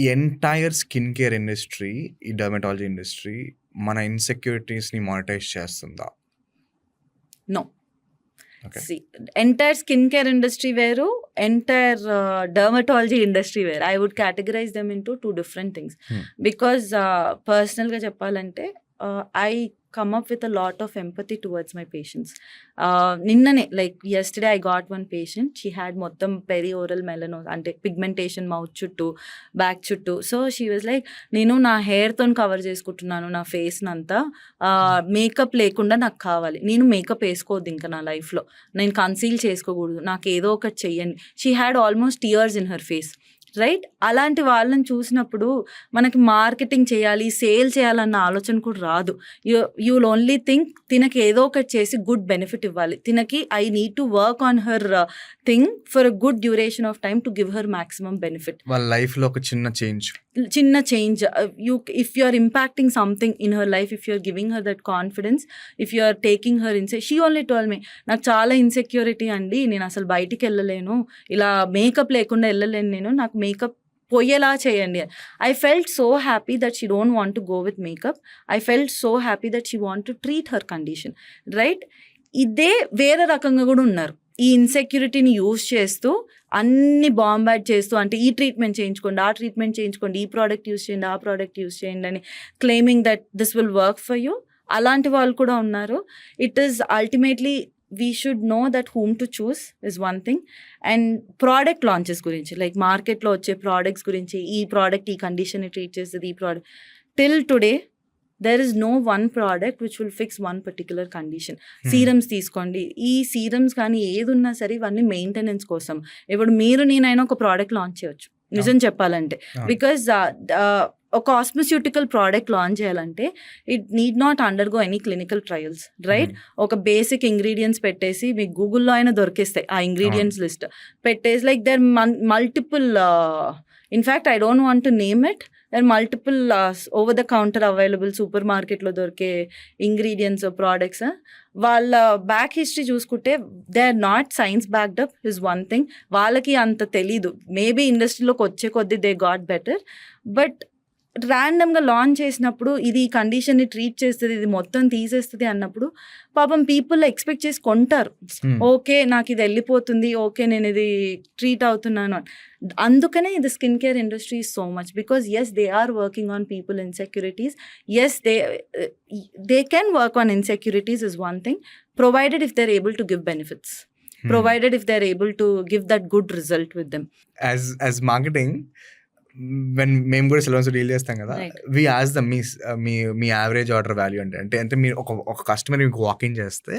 ఈ entire skin care industry, ఈ dermatology industry మన ఇన్సెక్యూరిటీస్ని మానిటైజ్ చేస్తుందా? No. Entire skin care industry వేరు, ఎంటైర్ డర్మటాలజీ ఇండస్ట్రీ వేరు. I would categorize them into two different things. Because పర్సనల్గా చెప్పాలంటే I come up with a lot of empathy towards my patients. నిన్ననే like yesterday I got one patient. She had మొత్తం perioral melanoma, అంటే pigmentation mouth చుట్టూ, back చుట్టూ. So she was like, నేను నా హెయిర్తో cover చేసుకుంటున్నాను నా ఫేస్ అంతా, మేకప్ లేకుండా నాకు కావాలి, నేను మేకప్ వేసుకోవద్దు ఇంకా నా లైఫ్లో, నేను కన్సీల్ చేసుకోకూడదు, నాకు ఏదో ఒకటి చెయ్యండి. She had almost tears in her face, right? అలాంటి వాళ్ళని చూసినప్పుడు మనకి మార్కెటింగ్ చేయాలి, సేల్ చేయాలన్న ఆలోచన కూడా రాదు. యూ విల్ ఓన్లీ థింక్ తినకి ఏదో ఒకటి చేసి గుడ్ బెనిఫిట్ ఇవ్వాలి, తినకి I need to work on her thing for a good duration of time to give her maximum benefit. వాళ్ళ లైఫ్లో ఒక చిన్న change, if you are impacting something in her life, if you are giving her that confidence, if you are taking her inside. She only told me, నాకు చాలా insecurity అండి, నేను అసలు బయటికి వెళ్ళలేను, ఇలా మేకప్ లేకుండా వెళ్ళలేను, నేను నాకు మేకప్ పోయేలా చేయండి. I felt so happy that she don't want to go with makeup. I felt so happy that she want to treat her condition, right? ఇదే వేరే రకంగా కూడా ఉన్నారు, ఈ ఇన్సెక్యూరిటీని యూజ్ చేస్తూ అన్ని బాంబార్డ్ చేస్తూ, అంటే ఈ ట్రీట్మెంట్ చేయించుకోండి, ఆ ట్రీట్మెంట్ చేయించుకోండి, ఈ ప్రోడక్ట్ యూజ్ చేయండి, ఆ ప్రోడక్ట్ యూజ్ చేయండి అని claiming that this will work for you. అలాంటి వాళ్ళు కూడా ఉన్నారు. It is ultimately we should know that whom to choose is one thing. And product launches గురించి, లైక్ మార్కెట్లో వచ్చే ప్రోడక్ట్స్ గురించి, ఈ ప్రోడక్ట్ ఈ కండిషన్ని ట్రీట్ చేస్తుంది, ఈ product till today there is no one product which will fix one particular condition. Serums తీసుకోండి, ఈ సీరమ్స్ కానీ ఏది ఉన్నా సరే ఇవన్నీ మెయింటెనెన్స్ కోసం. ఇప్పుడు మీరు నేనైనా ఒక ప్రోడక్ట్ లాంచ్ చేయొచ్చు నిజం చెప్పాలంటే, బికాజ్ ఒక కాస్మెస్యూటికల్ ప్రోడక్ట్ లాంచ్ చేయాలంటే it need not undergo any clinical trials, right? ఒక బేసిక్ ఇంగ్రీడియంట్స్ పెట్టేసి మీకు గూగుల్లో అయినా దొరికేస్తాయి ఆ ఇంగ్రీడియంట్స్ లిస్ట్ పెట్టేసి, like there multiple, in fact I don't want to name it, and multiple over the counter available సూపర్ మార్కెట్లో దొరికే ఇంగ్రీడియంట్స్ ప్రోడక్ట్స్. వాళ్ళ బ్యాక్ హిస్టరీ చూసుకుంటే they are not science backed up is one thing. వాళ్ళకి అంత తెలీదు, maybe ఇండస్ట్రీలోకి వచ్చే కొద్దీ దే గాట్ బెటర్, బట్ ర్యాండమ్గా లాంచ్ చేసినప్పుడు ఇది ఈ కండిషన్ని ట్రీట్ చేస్తుంది, ఇది మొత్తం తీసేస్తుంది అన్నప్పుడు పాపం పీపుల్ ఎక్స్పెక్ట్ చేసి కొంటారు. ఓకే నాకు ఇది వెళ్ళిపోతుంది, ఓకే నేను ఇది ట్రీట్ అవుతున్నాను. అందుకనే ఇది skin care industry is so much, because as they are working on people insecurities. As they can work on insecurities is one thing, provided if they are able to give benefits, provided if they are able to give that good result with them. As marketing మేము కూడా సెలవున్స్ deal చేస్తాం కదా, we as the మీ average order value అంటే అంటే మీరు ఒక కస్టమర్ మీకు వాకింగ్ చేస్తే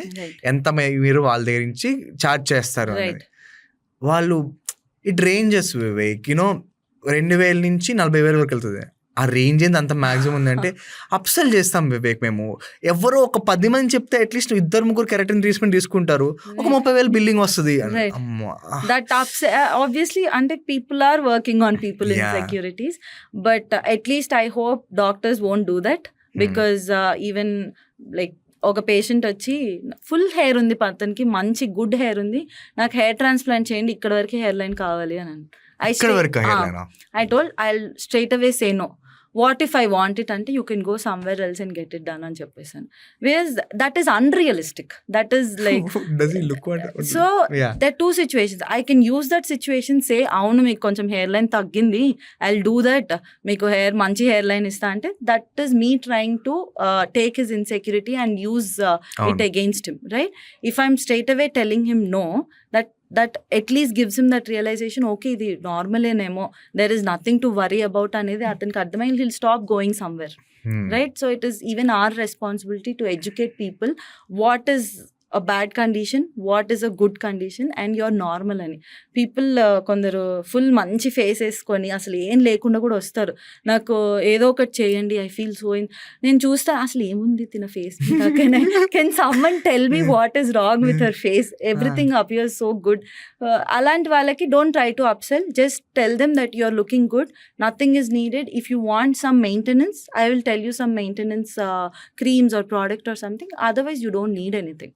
ఎంత మీరు వాళ్ళ దగ్గర నుంచి ఛార్జ్ చేస్తారు అనేది. వాళ్ళు ఇట్ రేంజెస్ వివేక్, యూనో 2,000 నుంచి 40,000 వరకు వెళ్తుంది. ఆ రేంజ్ ఏంది అంత మ్యాక్సిమం ఉందంటే అప్సెల్ చేస్తాం వివేక్ మేము. ఎవరో ఒక 10 మంది చెప్తే అట్లీస్ట్ 2-3 కెరటిన్ ట్రీట్మెంట్ తీసుకుంటారు, ఒక 30,000 బిల్లింగ్ వస్తుంది. దట్ ఆబ్వియస్లీ అంటే people are working on people insecurities, but at least I hope doctors won't do that, because even like ఒక పేషెంట్ వచ్చి ఫుల్ హెయిర్ ఉంది, అతనికి మంచి గుడ్ హెయిర్ ఉంది, నాకు హెయిర్ ట్రాన్స్ప్లాంట్ చేయండి, ఇక్కడ వరకు హెయిర్ లైన్ కావాలి అని. I told I'll straight away say no. What if I want it అంటే you can go somewhere else and get it done అని చెప్పేసాను. Whereas that is unrealistic. That is like does he look what? So there are two situations. I can use that situation, say అవును మీకు కొంచెం hair line తగ్గింది, I'll do that, మీకు hair మంచి hair line ఇస్తా అంటే that is me trying to take his insecurity and use it against him, right? If I'm straight away telling him no, that at least gives him that realization, okay ఇది నార్మలేనేమో, there is nothing to worry about అనేది అతనికి అర్థమై he'll stop going somewhere, right? So it is even our responsibility to educate people what is a bad condition, what is a good condition and you're normal అని. People కొందరు full మంచి face వేసుకొని అసలు ఏం లేకుండా కూడా వస్తారు, నాకు ఏదో ఒకటి చేయండి, ఐ ఫీల్ సో. నేను చూస్తా అసలు ఏముంది తిన face, can someone tell me what is wrong with her face, everything appears so good. అలాంటి వాళ్ళకి don't try to upsell, just tell them that you are looking good, nothing is needed. If you want some maintenance, I will tell you some maintenance creams or product or something, otherwise you don't need anything.